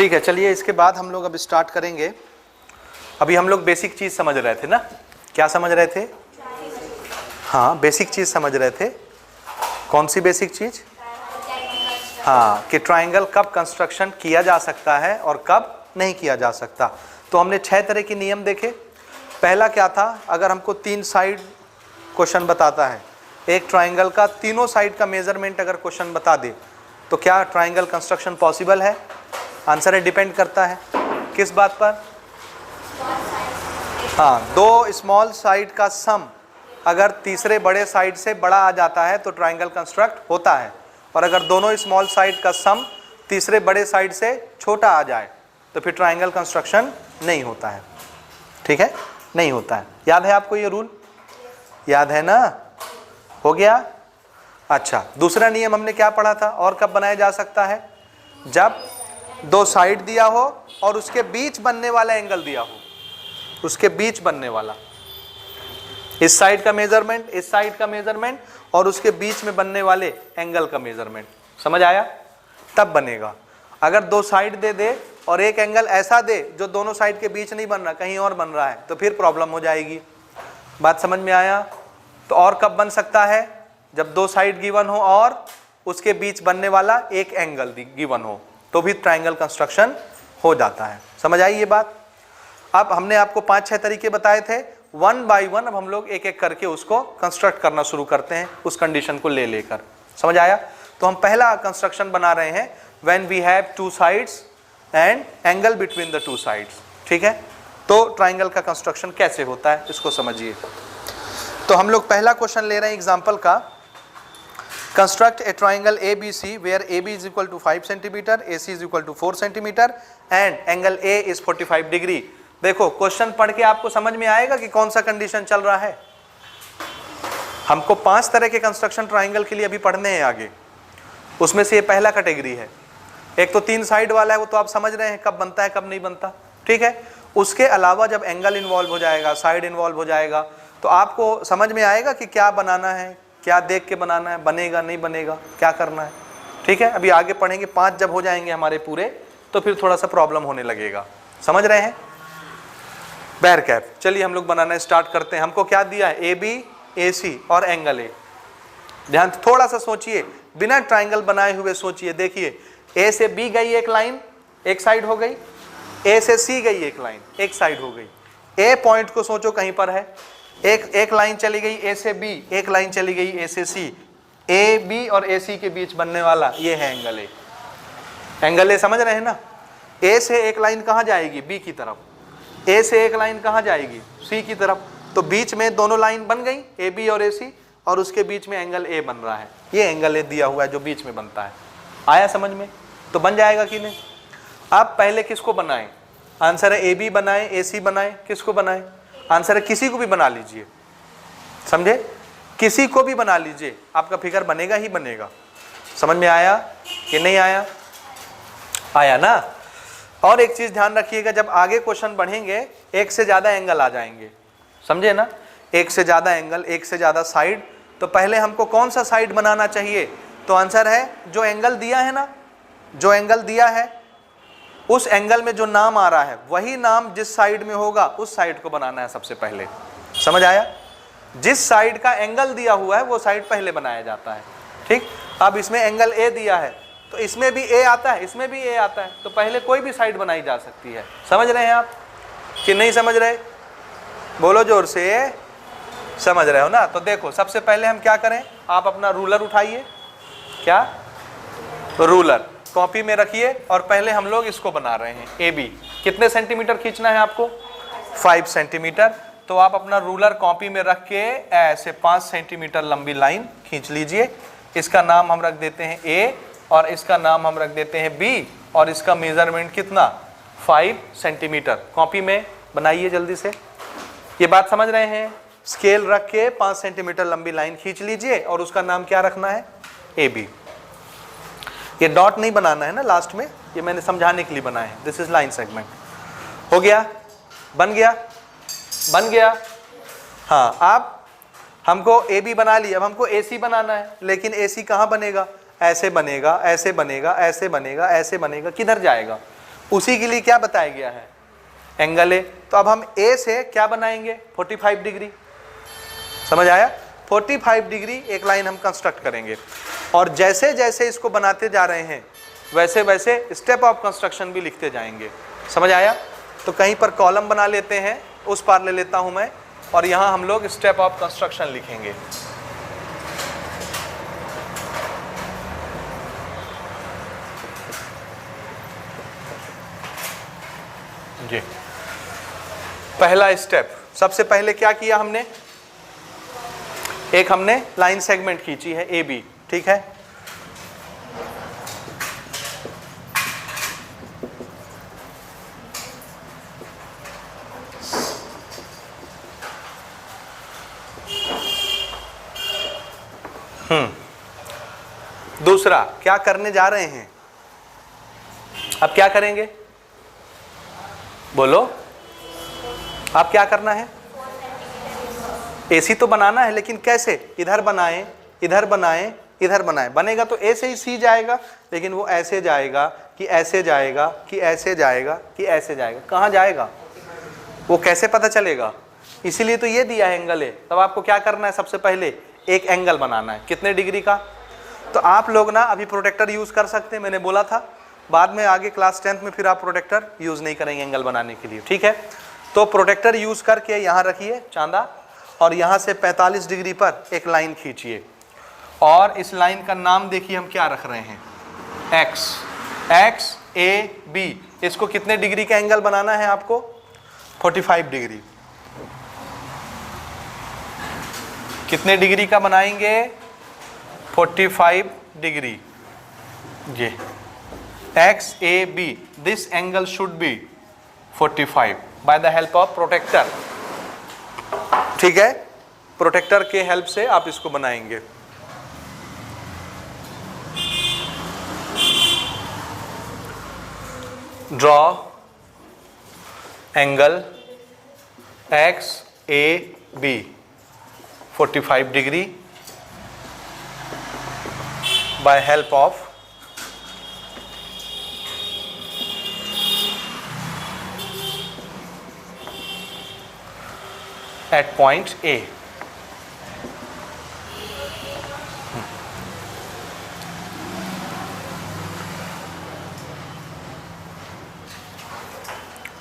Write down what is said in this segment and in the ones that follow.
ठीक है, चलिए इसके बाद हम लोग अब स्टार्ट करेंगे। अभी हम लोग बेसिक चीज़ समझ रहे थे ना, क्या समझ रहे थे? हाँ, बेसिक चीज़ समझ रहे थे। कौन सी बेसिक चीज़? हाँ, कि ट्राइंगल कब कंस्ट्रक्शन किया जा सकता है और कब नहीं किया जा सकता। तो हमने 6 तरह के नियम देखे। पहला क्या था? अगर हमको 3 साइड क्वेश्चन बताता है, एक ट्राइंगल का तीनों साइड का मेजरमेंट अगर क्वेश्चन बता दे तो क्या ट्राइंगल कंस्ट्रक्शन पॉसिबल है? आंसर है डिपेंड करता है किस बात पर? हाँ, 2 स्मॉल साइड का सम अगर तीसरे बड़े साइड से बड़ा आ जाता है तो ट्राइंगल कंस्ट्रक्ट होता है, और अगर दोनों स्मॉल साइड का सम तीसरे बड़े साइड से छोटा आ जाए तो फिर ट्राइंगल कंस्ट्रक्शन नहीं होता है। ठीक है, नहीं होता है। याद है आपको ये रूल? याद है ना? हो गया? अच्छा, दूसरा नियम हमने क्या पढ़ा था और कब बनाया जा सकता है? जब 2 साइड दिया हो और उसके बीच बनने वाला एंगल दिया हो, उसके बीच बनने वाला, इस साइड का मेजरमेंट, इस साइड का मेजरमेंट और उसके बीच में बनने वाले एंगल का मेजरमेंट। समझ आया? तब बनेगा। अगर 2 साइड दे दे और एक एंगल ऐसा दे जो दोनों साइड के बीच नहीं बन रहा, कहीं और बन रहा है, तो फिर प्रॉब्लम हो जाएगी। बात समझ में आया? तो और कब बन सकता है? जब 2 साइड गिवन हो और उसके बीच बनने वाला एक एंगल गिवन हो, तो भी ट्राइंगल कंस्ट्रक्शन हो जाता है। समझ आई ये बात? अब हमने आपको 5-6 तरीके बताए थे, 1 बाय 1 अब हम लोग एक एक करके उसको कंस्ट्रक्ट करना शुरू करते हैं, उस कंडीशन को ले लेकर। समझ आया? तो हम पहला कंस्ट्रक्शन बना रहे हैं, when we have 2 sides and angle between the 2 sides. ठीक है, तो ट्राइंगल का कंस्ट्रक्शन कैसे होता है इसको समझिए। तो हम लोग पहला क्वेश्चन ले रहे हैं एग्जाम्पल का। Construct a triangle ABC where AB is equal to 5 centimetre, AC is equal to 4 centimetre and angle A is 45 degree. देखो, क्वेश्चन पढ़ के आपको समझ में आएगा कि कौन सा कंडीशन चल रहा है। हमको 5 तरह के कंस्ट्रक्शन ट्राइंगल के लिए अभी पढ़ने हैं आगे, उसमें से ये पहला कैटेगरी है। एक तो 3 साइड वाला है, वो तो आप समझ रहे हैं कब बनता है कब नहीं बनता। ठीक है, उसके अलावा जब एंगल इन्वॉल्व हो जाएगा, साइड इन्वॉल्व हो जाएगा, तो आपको समझ में आएगा कि क्या बनाना है, क्या देख के बनाना है, बनेगा नहीं बनेगा, क्या करना है। ठीक है, अभी आगे पढ़ेंगे। 5 जब हो जाएंगे हमारे पूरे तो फिर थोड़ा सा प्रॉब्लम होने लगेगा। समझ रहे हैं? बैर कैप, चलिए हम लोग बनाना स्टार्ट करते हैं। हमको क्या दिया है? AB, AC और एंगल A। ध्यान थोड़ा सा सोचिए, बिना ट्राइंगल बनाए हुए सोचिए। देखिए, A से B गई एक लाइन, एक साइड हो गई, A से C गई एक लाइन, एक साइड हो गई। A पॉइंट को सोचो कहीं पर है, एक लाइन चली गई A से B, एक लाइन चली गई A से C। AB और AC के बीच बनने वाला ये है एंगल A। एंगल A समझ रहे हैं ना? A से एक लाइन कहाँ जाएगी? B की तरफ। A से एक लाइन कहाँ जाएगी? C की तरफ। तो बीच में दोनों लाइन बन गई, AB और AC, और उसके बीच में एंगल A बन रहा है। ये एंगल A दिया हुआ है जो बीच में बनता है। आया समझ में? तो बन जाएगा कि नहीं? आप पहले किसको बनाएं? आंसर है AB बनाएं, AC बनाएं, किसको बनाएं? आंसर है किसी को भी बना लीजिए। समझे? किसी को भी बना लीजिए, आपका फिगर बनेगा ही बनेगा। समझ में आया कि नहीं आया? आया ना? और एक चीज ध्यान रखिएगा, जब आगे क्वेश्चन बढ़ेंगे एक से ज्यादा एंगल आ जाएंगे। समझे ना? एक से ज्यादा एंगल, एक से ज्यादा साइड। तो पहले हमको कौन सा साइड बनाना चाहिए? तो आंसर है जो एंगल दिया है ना, जो एंगल दिया है उस एंगल में जो नाम आ रहा है वही नाम जिस साइड में होगा उस साइड को बनाना है सबसे पहले। समझ आया? जिस साइड का एंगल दिया हुआ है वो साइड पहले बनाया जाता है। ठीक, अब इसमें एंगल A दिया है तो इसमें भी A आता है, इसमें भी A आता है, तो पहले कोई भी साइड बनाई जा सकती है। समझ रहे हैं आप कि नहीं समझ रहे? बोलो जोर से, समझ रहे हो ना? तो देखो, सबसे पहले हम क्या करें, आप अपना रूलर उठाइए। क्या? रूलर कॉपी में रखिए और पहले हम लोग इसको बना रहे हैं AB। कितने सेंटीमीटर खींचना है आपको? 5 सेंटीमीटर। तो आप अपना रूलर कॉपी में रख के ऐसे 5 सेंटीमीटर लंबी लाइन खींच लीजिए। इसका नाम हम रख देते हैं A और इसका नाम हम रख देते हैं B, और इसका मेजरमेंट कितना? 5 सेंटीमीटर। कॉपी में बनाइए जल्दी से। ये बात समझ रहे हैं? स्केल रख के 5 सेंटीमीटर लंबी लाइन खींच लीजिए और उसका नाम क्या रखना है? AB। ये डॉट नहीं बनाना है ना लास्ट में, ये मैंने समझाने के लिए बनाया है। This is line segment. हो गया? बन गया? बन गया? हाँ, आप हमको AB बना लिया, अब हमको AC बनाना है, लेकिन AC कहाँ बनेगा? ऐसे बनेगा, ऐसे बनेगा, ऐसे बनेगा, ऐसे बनेगा। किधर जाएगा? उसी के लिए क्या बताया गया है, एंगल ए। तो अब हम ए से क्या बनाएंगे, 45 डिग्री। समझ आया, 45 डिग्री एक लाइन हम कंस्ट्रक्ट करेंगे, और जैसे जैसे इसको बनाते जा रहे हैं वैसे वैसे स्टेप ऑफ कंस्ट्रक्शन भी लिखते जाएंगे। समझ आया। तो कहीं पर कॉलम बना लेते हैं, उस पार ले लेता हूं मैं, और यहां हम लोग स्टेप ऑफ कंस्ट्रक्शन लिखेंगे। जी, पहला स्टेप, सबसे पहले क्या किया हमने, एक हमने लाइन सेगमेंट खींची है ए बी, ठीक है। दूसरा क्या करने जा रहे हैं, अब क्या करेंगे, बोलो, अब क्या करना है, एसी तो बनाना है, लेकिन कैसे, इधर बनाएं, इधर बनाएं, इधर बनाएं। बनेगा तो ए से ही सी जाएगा, लेकिन वो ऐसे जाएगा कि ऐसे जाएगा कि ऐसे जाएगा कि ऐसे जाएगा, कहाँ जाएगा वो कैसे पता चलेगा। इसीलिए तो ये दिया है एंगल ए। तब आपको क्या करना है, सबसे पहले एक एंगल बनाना है, कितने डिग्री का। तो आप लोग ना अभी प्रोटेक्टर यूज कर सकते हैं, मैंने बोला था, बाद में आगे क्लास 10th में फिर आप प्रोटेक्टर यूज नहीं करेंगे एंगल बनाने के लिए, ठीक है। तो प्रोटेक्टर यूज करके यहाँ रखिए चांदा, और यहाँ से 45 डिग्री पर एक लाइन खींचिए, और इस लाइन का नाम देखिए हम क्या रख रहे हैं, एक्स, एक्स ए बी। इसको कितने डिग्री का एंगल बनाना है आपको, 45 डिग्री। कितने डिग्री का बनाएंगे, 45 डिग्री। जी, X A B, this angle should be 45 by the help of protractor, ठीक है। प्रोटेक्टर के हेल्प से आप इसको बनाएंगे। Draw angle X A B 45 degree by help of at point A.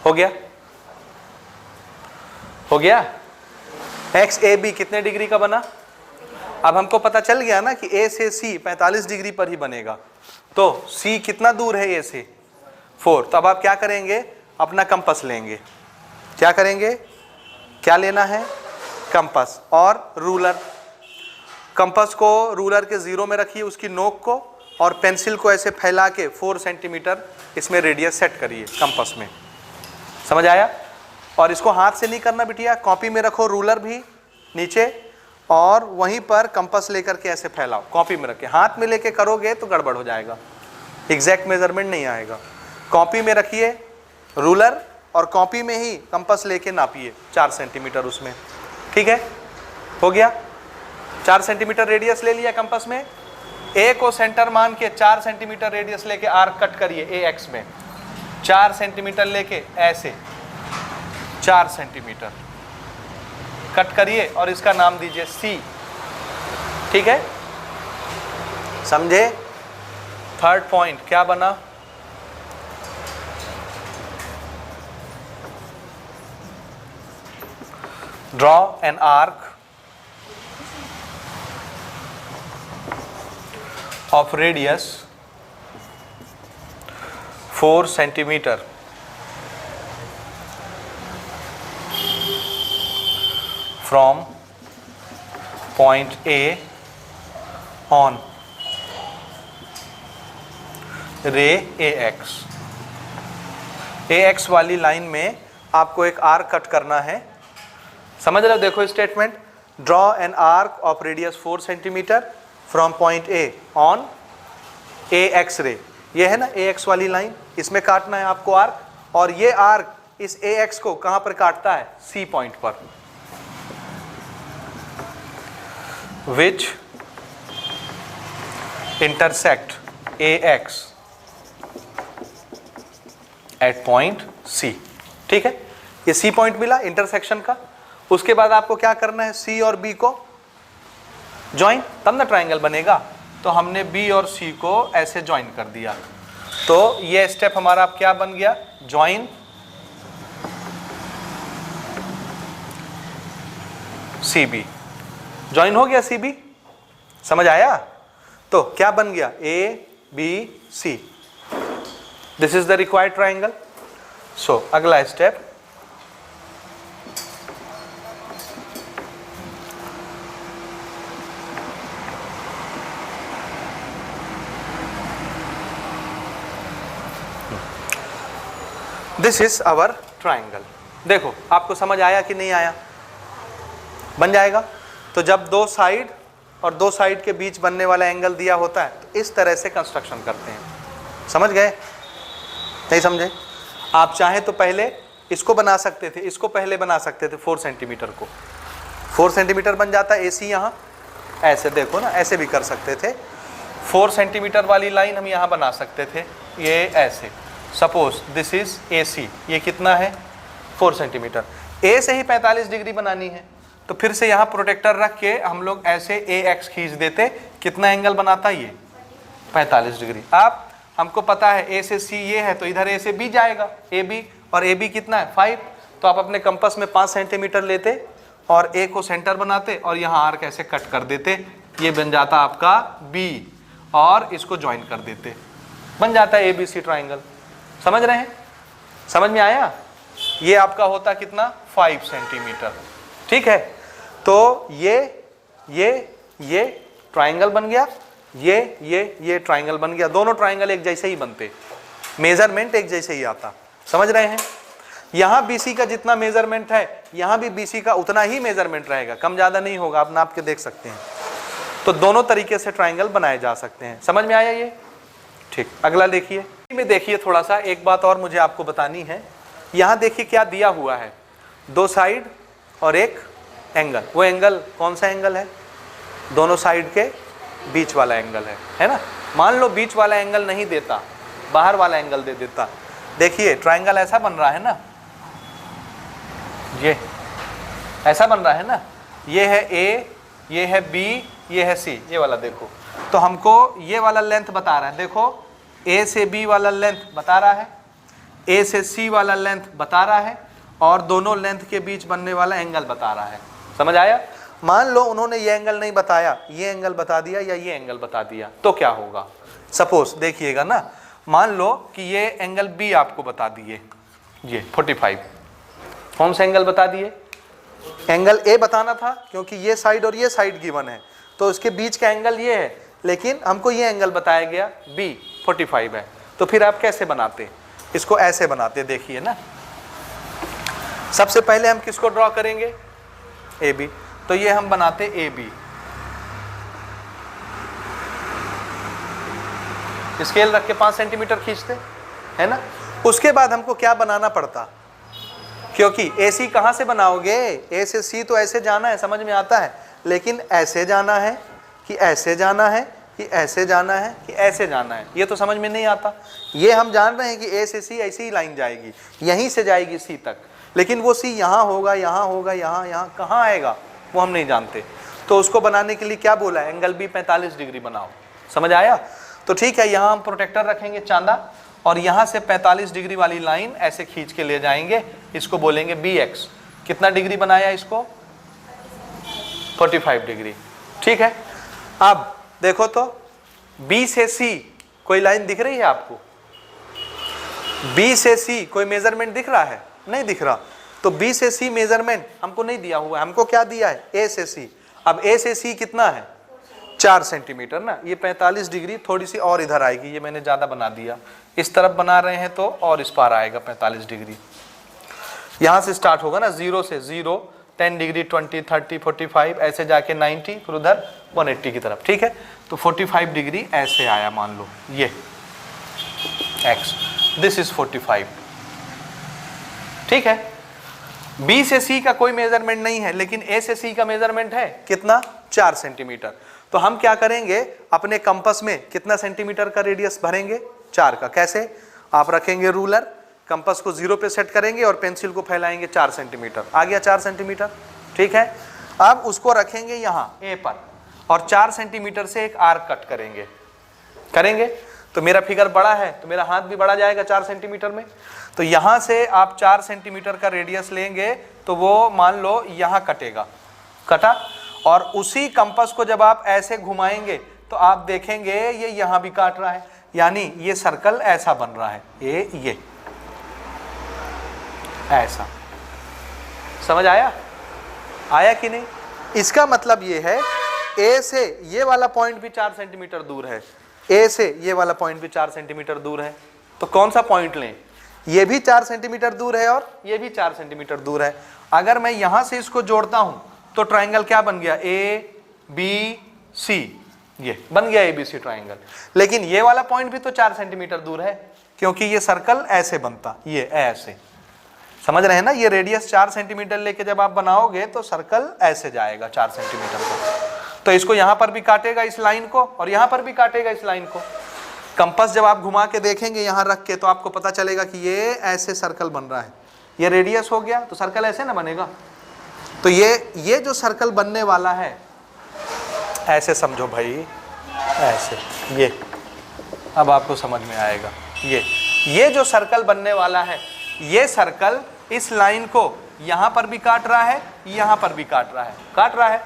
हो गया, हो गया। एक्स ए बी कितने डिग्री का बना, अब हमको पता चल गया ना कि ए से सी 45 डिग्री पर ही बनेगा। तो सी कितना दूर है ए से, 4। तो अब आप क्या करेंगे, अपना कंपास लेंगे। क्या करेंगे, क्या लेना है, कंपास और रूलर। कंपास को रूलर के जीरो में रखिए, उसकी नोक को, और पेंसिल को ऐसे फैला के 4 सेंटीमीटर इसमें रेडियस सेट करिए कंपास में। समझ आया। और इसको हाथ से नहीं करना बिटिया, कॉपी में रखो रूलर भी नीचे, और वहीं पर कंपास लेकर के ऐसे फैलाओ, कॉपी में रखे। हाथ में लेके करोगे तो गड़बड़ हो जाएगा, एग्जैक्ट मेजरमेंट नहीं आएगा। कॉपी में रखिए रूलर, और कॉपी में ही कंपास लेके नापिए 4 सेंटीमीटर उसमें, ठीक है। हो गया, 4 सेंटीमीटर रेडियस ले लिया कंपास में। ए को सेंटर मान के 4 सेंटीमीटर रेडियस लेके आर्क कट करिए ए एक्स में, 4 सेंटीमीटर लेके ऐसे 4 सेंटीमीटर कट करिए, और इसका नाम दीजिए सी, ठीक है। समझे। थर्ड पॉइंट क्या बना, draw an arc of radius 4 centimetre from point A on ray AX। AX वाली लाइन में आपको एक आर्क कट करना है। समझ रहे हो, देखो statement, draw an arc of radius 4 centimetre from point A on AX रे। ये है ना AX वाली लाइन, इसमें काटना है आपको आर्क, और ये आर्क इस AX को कहां पर काटता है, C पॉइंट पर, which intersect AX at point C. ठीक है, ये सी पॉइंट मिला इंटरसेक्शन का। उसके बाद आपको क्या करना है, सी और बी को ज्वाइन, तब ना ट्राइंगल बनेगा। तो हमने बी और सी को ऐसे ज्वाइन कर दिया, तो ये स्टेप हमारा अब क्या बन गया, ज्वाइन सी बी। ज्वाइन हो गया सी बी, समझ आया? तो क्या बन गया, A B C, this is the required triangle. So अगला step, this is our triangle. देखो आपको समझ आया कि नहीं आया? बन जाएगा। तो जब दो साइड और दो साइड के बीच बनने वाला एंगल दिया होता है तो इस तरह से कंस्ट्रक्शन करते हैं। समझ गए? नहीं समझे? आप चाहे तो पहले इसको बना सकते थे, इसको पहले बना सकते थे 4 सेंटीमीटर को, 4 सेंटीमीटर बन जाता है AC यहाँ, ऐसे देखो ना, ऐसे भी कर सकते थे। 4 सेंटीमीटर वाली लाइन हम यहाँ बना सकते थे, ये ऐसे। सपोज दिस इज AC, ये कितना है 4 सेंटीमीटर। A से ही 45 डिग्री बनानी है, तो फिर से यहाँ प्रोटेक्टर रख के हम लोग ऐसे AX खींच देते, कितना एंगल बनाता ये 45 डिग्री। आप हमको पता है A से C ये है, तो इधर A से B जाएगा, AB, और AB कितना है 5। तो आप अपने कंपास में 5 सेंटीमीटर लेते और A को सेंटर बनाते और यहाँ आर्क ऐसे कट कर देते, ये बन जाता आपका B, और इसको ज्वाइन कर देते, बन जाता है ABC ट्राइंगल। समझ रहे हैं? समझ में आया? ये आपका होता कितना 5 सेंटीमीटर। ठीक है, तो ये ट्राइंगल बन गया, ये ट्राइंगल बन गया। दोनों ट्राइंगल एक जैसे ही बनते, मेजरमेंट एक जैसे ही आता। समझ रहे हैं? यहाँ BC का जितना मेजरमेंट है, यहाँ भी BC का उतना ही मेजरमेंट रहेगा, कम ज़्यादा नहीं होगा, आप नाप के देख सकते हैं। तो दोनों तरीके से ट्राइंगल बनाए जा सकते हैं। समझ में आया ये? ठीक, अगला देखिए। में देखिए थोड़ा सा, एक बात और मुझे आपको बतानी है। यहाँ देखिए क्या दिया हुआ है, 2 साइड और एक एंगल। वो एंगल कौन सा एंगल है? दोनों साइड के बीच वाला एंगल है ना। मान लो बीच वाला एंगल नहीं देता, बाहर वाला एंगल दे देता। देखिए ट्राइंगल ऐसा बन रहा है ना, ये ऐसा बन रहा है ना, ये है A, ये है B, ये है C, ये वाला देखो। तो हमको ये वाला लेंथ बता रहा है, देखो A से B वाला लेंथ बता रहा है, A से C वाला लेंथ बता रहा है, और दोनों लेंथ के बीच बनने वाला एंगल बता रहा है। समझ आया? मान लो उन्होंने ये एंगल नहीं बताया, ये एंगल बता दिया या ये एंगल बता दिया, तो क्या होगा? सपोज देखिएगा ना, मान लो कि ये एंगल B आपको बता दिए, ये 45। कौन सा एंगल बता दिए? एंगल A बताना था, क्योंकि ये साइड और ये साइड गिवन है, तो इसके बीच का एंगल ये है, लेकिन हमको ये एंगल बताया गया B 45 है। तो फिर आप कैसे बनाते? इसको ऐसे बनाते, देखिए ना। सबसे पहले हम किसको ड्रॉ करेंगे? AB। तो ये हम बनाते AB, स्केल रख के 5 सेंटीमीटर खींचते, है ना। उसके बाद हमको क्या बनाना पड़ता, क्योंकि AC कहाँ से बनाओगे? A से C तो ऐसे जाना है, समझ में आता है, लेकिन ऐसे जाना है कि ऐसे जाना है कि ऐसे जाना है कि ऐसे जाना है, ये तो समझ में नहीं आता। ये हम जान रहे हैं कि A से C ऐसी ही लाइन जाएगी, यहीं से जाएगी C तक, लेकिन वो C यहाँ होगा, यहाँ होगा, यहाँ कहाँ आएगा वो हम नहीं जानते। तो उसको बनाने के लिए क्या बोला? एंगल B 45 डिग्री बनाओ। समझ आया? तो ठीक है, यहाँ हम प्रोटेक्टर रखेंगे चांदा, और यहाँ से 45 डिग्री वाली लाइन ऐसे खींच के ले जाएंगे, इसको बोलेंगे BX। कितना डिग्री बनाया इसको? 45 डिग्री। ठीक है, अब देखो तो B से C कोई लाइन दिख रही है आपको? B से C कोई मेजरमेंट दिख रहा है? नहीं दिख रहा। तो B से C मेजरमेंट हमको नहीं दिया हुआ है, हमको क्या दिया है? A से C। अब A से C कितना है? 4 सेंटीमीटर ना। ये 45 डिग्री थोड़ी सी और इधर आएगी, ये मैंने ज़्यादा बना दिया। इस तरफ बना रहे हैं तो और इस पार आएगा 45 डिग्री। यहाँ से स्टार्ट होगा ना, 0 से 0, 10 डिग्री, 20, 30, 45, ऐसे जाके 90, फिर उधर 180 की तरफ। ठीक है, तो 45 डिग्री ऐसे आया, मान लो ये X, दिस इज 45। ठीक है, B से C का कोई मेजरमेंट नहीं है, लेकिन A से C का मेजरमेंट है कितना? 4 सेंटीमीटर। तो हम क्या करेंगे, अपने कंपास में कितना सेंटीमीटर का रेडियस भरेंगे? 4 का। कैसे? आप रखेंगे रूलर, कंपास को 0 पे सेट करेंगे और पेंसिल को फैलाएंगे 4 सेंटीमीटर, आ गया 4 सेंटीमीटर, ठीक है। अब उसको रखेंगे यहाँ ए पर और 4 सेंटीमीटर से एक आर्क कट करेंगे तो मेरा फिगर बड़ा है तो मेरा हाथ भी बढ़ा जाएगा 4 सेंटीमीटर में। तो यहाँ से आप 4 सेंटीमीटर का रेडियस लेंगे तो वो मान लो यहाँ कटा, और उसी कंपास को जब आप ऐसे घुमाएंगे तो आप देखेंगे ये यहाँ भी काट रहा है, यानी ये सर्कल ऐसा बन रहा है, ये ऐसा। समझ आया कि नहीं? इसका मतलब ये है ए से ये वाला पॉइंट भी 4 सेंटीमीटर दूर है, ए से ये वाला पॉइंट भी 4 सेंटीमीटर दूर है, तो कौन सा पॉइंट लें? ये भी 4 सेंटीमीटर दूर है और ये भी 4 सेंटीमीटर दूर है। अगर मैं यहां से इसको जोड़ता हूं तो ट्राइंगल क्या बन गया? ए बी सी, ये बन गया ABC ट्राइंगल। लेकिन ये वाला पॉइंट भी तो 4 सेंटीमीटर दूर है, क्योंकि ये सर्कल ऐसे बनता, ये ऐसे, समझ रहे हैं ना? ये रेडियस 4 सेंटीमीटर लेके जब आप बनाओगे तो सर्कल ऐसे जाएगा 4 सेंटीमीटर को, तो इसको यहां पर भी काटेगा इस लाइन को और यहां पर भी काटेगा इस लाइन को। कंपास जब आप घुमा के देखेंगे यहां रख के तो आपको पता चलेगा कि ये ऐसे सर्कल बन रहा है, ये रेडियस हो गया तो सर्कल ऐसे ना बनेगा। तो ये जो सर्कल बनने वाला है, ऐसे समझो भाई, ऐसे, ये अब आपको समझ में आएगा। ये जो सर्कल बनने वाला है, ये सर्कल इस लाइन को यहां पर भी काट रहा है, यहां पर भी काट रहा है।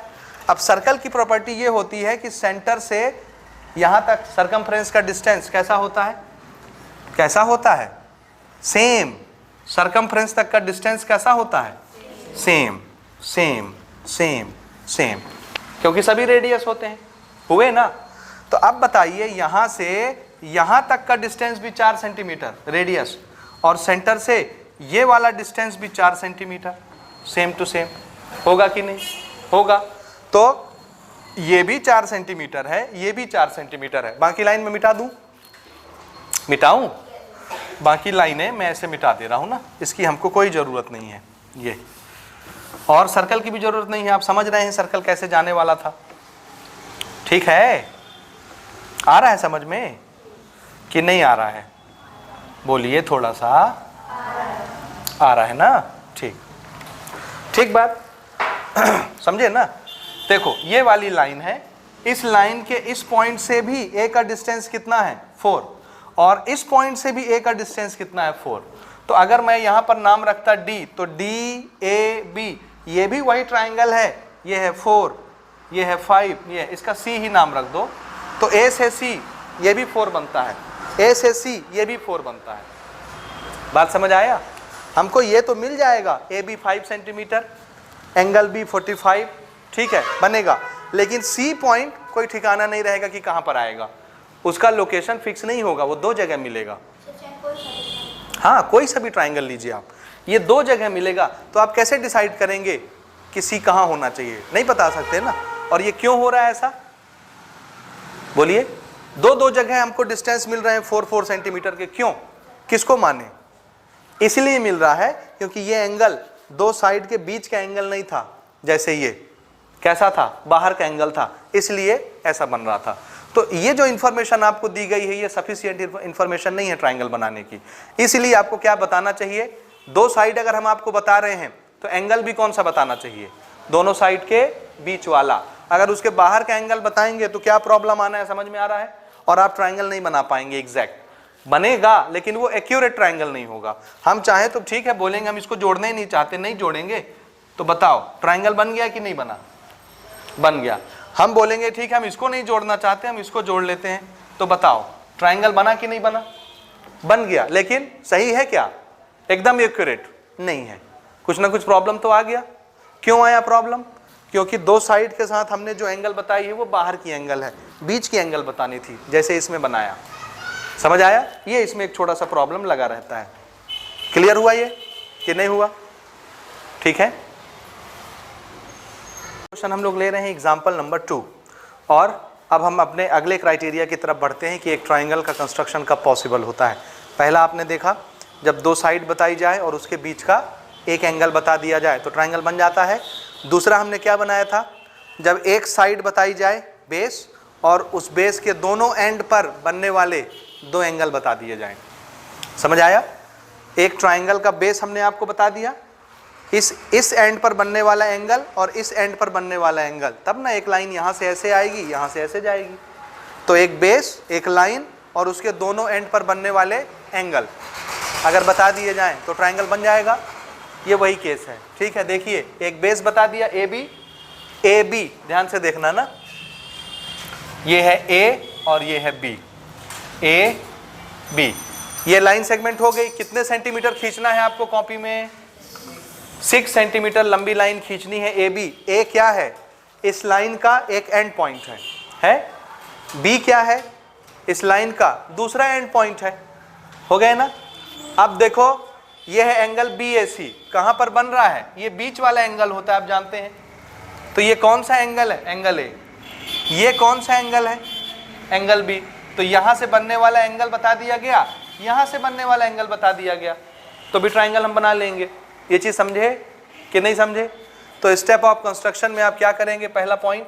अब सर्कल की प्रॉपर्टी ये होती है कि सेंटर से यहां तक सरकमफ्रेंस का डिस्टेंस कैसा होता है? सेम। सरकमफ्रेंस तक का डिस्टेंस कैसा होता है? सेम, क्योंकि सभी रेडियस होते हैं, हुए ना? तो अब बताइए, यहां से यहां तक का डिस्टेंस भी 4 सेंटीमीटर रेडियस, और सेंटर से ये वाला डिस्टेंस भी 4 सेंटीमीटर, सेम टू सेम, होगा कि नहीं? होगा। तो ये भी 4 सेंटीमीटर है, ये भी 4 सेंटीमीटर है। बाकी लाइन में मिटाऊं? बाकी लाइनें मैं ऐसे मिटा दे रहा हूं ना, इसकी हमको कोई जरूरत नहीं है। ये और सर्कल की भी जरूरत नहीं है। आप समझ रहे हैं सर्कल कैसे जाने वाला था? ठीक है, आ रहा है समझ में कि नहीं आ रहा है? बोलिए, थोड़ा सा आ रहा है ना? ठीक बात समझे ना? देखो, ये वाली लाइन है, इस लाइन के इस पॉइंट से भी ए का डिस्टेंस कितना है? 4, और इस पॉइंट से भी ए का डिस्टेंस कितना है? 4। तो अगर मैं यहां पर नाम रखता डी, तो DAB, ये भी वही ट्राइंगल है, ये है 4, ये है 5, ये है, इसका C ही नाम रख दो, तो A से C ये भी 4 बनता है, A से C ये भी 4 बनता है। बात समझ आया? हमको ये तो मिल जाएगा, AB 5 सेंटीमीटर, एंगल B 45, ठीक है, बनेगा। लेकिन C पॉइंट कोई ठिकाना नहीं रहेगा कि कहां पर आएगा, उसका लोकेशन फिक्स नहीं होगा, वो 2 जगह मिलेगा। हाँ, कोई सा भी ट्राइंगल लीजिए आप, ये 2 जगह मिलेगा। तो आप कैसे डिसाइड करेंगे कि C कहाँ होना चाहिए? नहीं बता सकते ना। और ये क्यों हो रहा है ऐसा? बोलिए, 2 जगह हमको डिस्टेंस मिल रहे हैं 4 सेंटीमीटर के, क्यों? किसको माने? इसलिए मिल रहा है क्योंकि ये एंगल 2 साइड के बीच का एंगल नहीं था, जैसे ये कैसा था? बाहर का एंगल था, इसलिए ऐसा बन रहा था। तो ये जो इंफॉर्मेशन आपको दी गई है, ये सफिशिएंट इंफॉर्मेशन नहीं है ट्राइंगल बनाने की। इसलिए आपको क्या बताना चाहिए? 2 साइड अगर हम आपको बता रहे हैं तो एंगल भी कौन सा बताना चाहिए? दोनों साइड के बीच वाला। अगर उसके बाहर का एंगल बताएंगे तो क्या प्रॉब्लम आना है, समझ में आ रहा है? और आप ट्राइंगल नहीं बना पाएंगे। एग्जैक्ट बनेगा लेकिन वो एक्यूरेट ट्राइंगल नहीं होगा। हम चाहे तो ठीक है, बोलेंगे हम इसको जोड़ना ही नहीं चाहते, नहीं जोड़ेंगे, तो बताओ ट्राइंगल बन गया कि नहीं बना? बन गया। हम बोलेंगे ठीक है, हम इसको नहीं जोड़ना चाहते, हम इसको जोड़ लेते हैं, तो बताओ ट्राइंगल बना कि नहीं बना? बन गया। लेकिन सही है क्या? एकदम एक्यूरेट नहीं है, कुछ ना कुछ प्रॉब्लम तो आ गया। क्यों आया प्रॉब्लम? क्योंकि 2 साइड के साथ हमने जो एंगल बताई है वो बाहर की एंगल है, बीच की एंगल बतानी थी, जैसे इसमें बनाया। समझ आया? ये इसमें एक छोटा सा प्रॉब्लम लगा रहता है। क्लियर हुआ ये कि नहीं हुआ? ठीक है। क्वेश्चन हम लोग ले रहे हैं एग्जाम्पल नंबर 2, और अब हम अपने अगले क्राइटेरिया की तरफ बढ़ते हैं कि एक ट्राइंगल का कंस्ट्रक्शन कब पॉसिबल होता है। पहला आपने देखा, जब 2 साइड बताई जाए और उसके बीच का एक एंगल बता दिया जाए तो ट्राइंगल बन जाता है। दूसरा हमने क्या बनाया था? जब एक साइड बताई जाए बेस, और उस बेस के दोनों एंड पर बनने वाले 2 एंगल बता दिए जाएं। समझ आया? एक ट्राइंगल का बेस हमने आपको बता दिया, इस एंड पर बनने वाला एंगल और इस एंड पर बनने वाला एंगल, तब ना एक लाइन यहाँ से ऐसे आएगी, यहाँ से ऐसे जाएगी। तो एक बेस, एक लाइन और उसके दोनों एंड पर बनने वाले एंगल अगर बता दिए जाएं तो ट्राइंगल बन जाएगा। ये वही केस है, ठीक है। देखिए एक बेस बता दिया ए बी, ध्यान से देखना ना, ये है ए और ये है बी, ए बी, ये लाइन सेगमेंट हो गई। कितने सेंटीमीटर खींचना है आपको कॉपी में? 6 सेंटीमीटर लंबी लाइन खींचनी है ए बी। ए क्या है? इस लाइन का एक एंड पॉइंट है। बी क्या है? इस लाइन का दूसरा एंड पॉइंट है। हो गए ना? अब देखो ये है एंगल बी ए सी, कहाँ पर बन रहा है? ये बीच वाला एंगल होता है, आप जानते हैं। तो ये कौन सा एंगल है? Angle A. ये कौन सा एंगल है? Angle B. तो यहाँ से बनने वाला एंगल बता दिया गया, यहाँ से बनने वाला एंगल बता दिया गया, तो भी ट्राइंगल हम बना लेंगे। ये चीज़ समझे कि नहीं समझे? तो स्टेप ऑफ कंस्ट्रक्शन में आप क्या करेंगे? पहला point,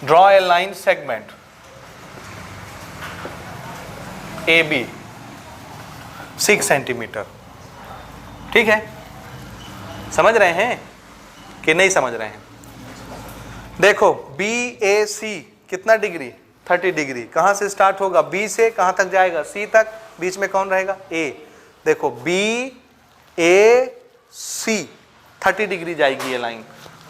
draw a line segment A B 6 centimetre. ठीक है, समझ रहे हैं कि नहीं समझ रहे हैं? देखो बी ए सी कितना डिग्री? 30 डिग्री। कहाँ से स्टार्ट होगा? बी से कहाँ तक जाएगा? सी तक। बीच में कौन रहेगा? ए। देखो बी ए सी 30 डिग्री जाएगी ये लाइन,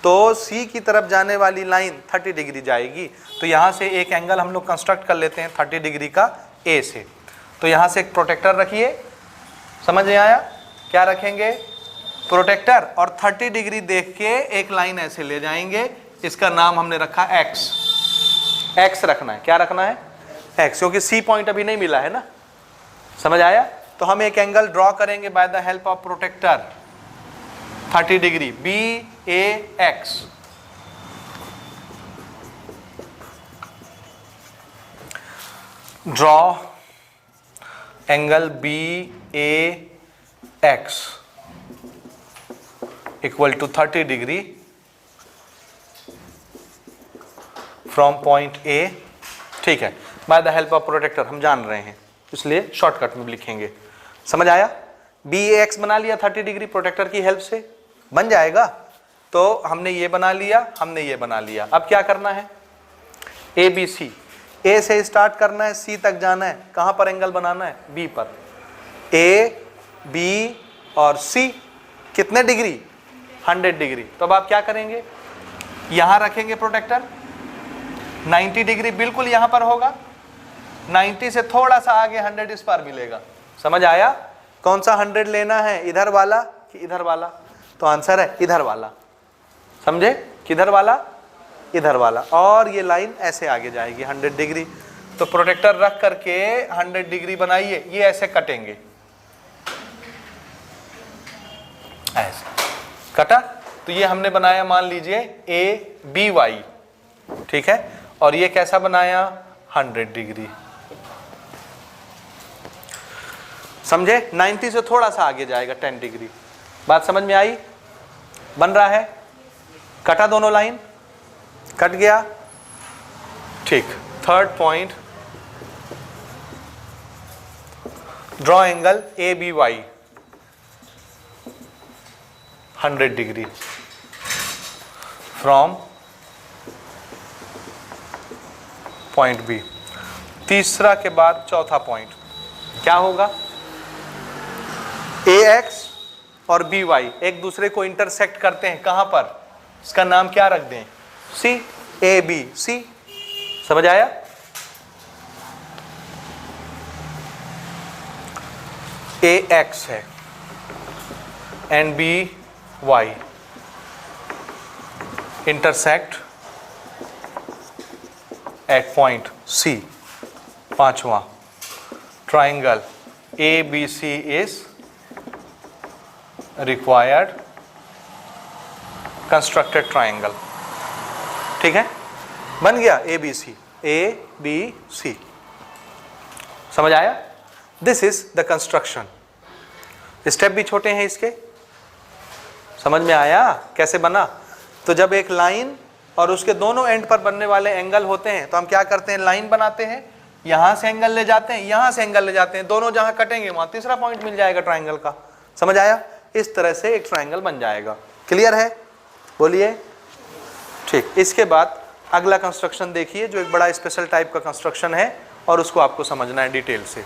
तो सी की तरफ जाने वाली लाइन 30 डिग्री जाएगी। तो यहाँ से एक एंगल हम लोग कंस्ट्रक्ट कर लेते हैं 30 डिग्री का ए से। तो यहाँ से एक प्रोटेक्टर रखिए, समझ में आया? क्या रखेंगे? प्रोटेक्टर। और 30 डिग्री देख के एक लाइन ऐसे ले जाएंगे, इसका नाम हमने रखा एक्स। एक्स रखना है। क्या रखना है? एक्स, क्योंकि सी पॉइंट अभी नहीं मिला है ना। समझ आया? तो हम एक एंगल ड्रॉ करेंगे by the help of protractor 30 degree, B A X. Draw angle B A X equal to 30 degree from point A. ठीक है, by the help of protractor हम जान रहे हैं, इसलिए शॉर्टकट में लिखेंगे। समझ आया? बी ए एक्स बना लिया 30 डिग्री, प्रोटेक्टर की हेल्प से बन जाएगा। तो हमने ये बना लिया, हमने ये बना लिया। अब क्या करना है? ए बी सी, ए से स्टार्ट करना है, सी तक जाना है। कहाँ पर एंगल बनाना है? बी पर। ए बी और सी कितने डिग्री? 100 डिग्री। तो अब आप क्या करेंगे? यहाँ रखेंगे प्रोटेक्टर, 90 डिग्री बिल्कुल यहाँ पर होगा, 90 से थोड़ा सा आगे 100 इस पार मिलेगा। समझ आया? कौन सा 100 लेना है? इधर वाला कि इधर वाला? तो आंसर है इधर वाला। समझे? किधर वाला? इधर वाला। और ये लाइन ऐसे आगे जाएगी 100 डिग्री। तो प्रोटेक्टर रख करके 100 डिग्री बनाइए, ये ऐसे कटेंगे, ऐसे कटा। तो ये हमने बनाया, मान लीजिए ए बी वाई। ठीक है, और ये कैसा बनाया? 100 डिग्री। समझे? 90 से थोड़ा सा आगे जाएगा 10 डिग्री। बात समझ में आई? बन रहा है? कटा दोनों लाइन? कट गया? ठीक। Third point, draw angle A B Y 100 degree from point B. तीसरा के बाद चौथा पॉइंट क्या होगा? ए एक्स और बी वाई एक दूसरे को इंटरसेक्ट करते हैं। कहां पर? इसका नाम क्या रख दें? सी। A B C. समझ आया? ए एक्स है and B Y intersect at point C. पांचवा, triangle A B C is required constructed triangle. ठीक है, बन गया A B C, A B C. समझ आया? This is the construction. Step भी छोटे हैं इसके। समझ में आया कैसे बना? तो जब एक लाइन और उसके दोनों एंड पर बनने वाले एंगल होते हैं तो हम क्या करते हैं? लाइन बनाते हैं यहां से एंगल ले जाते हैं, यहां से एंगल ले जाते हैं, दोनों जहां कटेंगे वहां तीसरा पॉइंट मिल जाएगा ट्राइंगल का। समझ आया? इस तरह से एक ट्राइंगल बन जाएगा। क्लियर है? बोलिए। ठीक, इसके बाद अगला कंस्ट्रक्शन देखिए जो एक बड़ा स्पेशल टाइप का कंस्ट्रक्शन है और उसको आपको समझना है डिटेल से।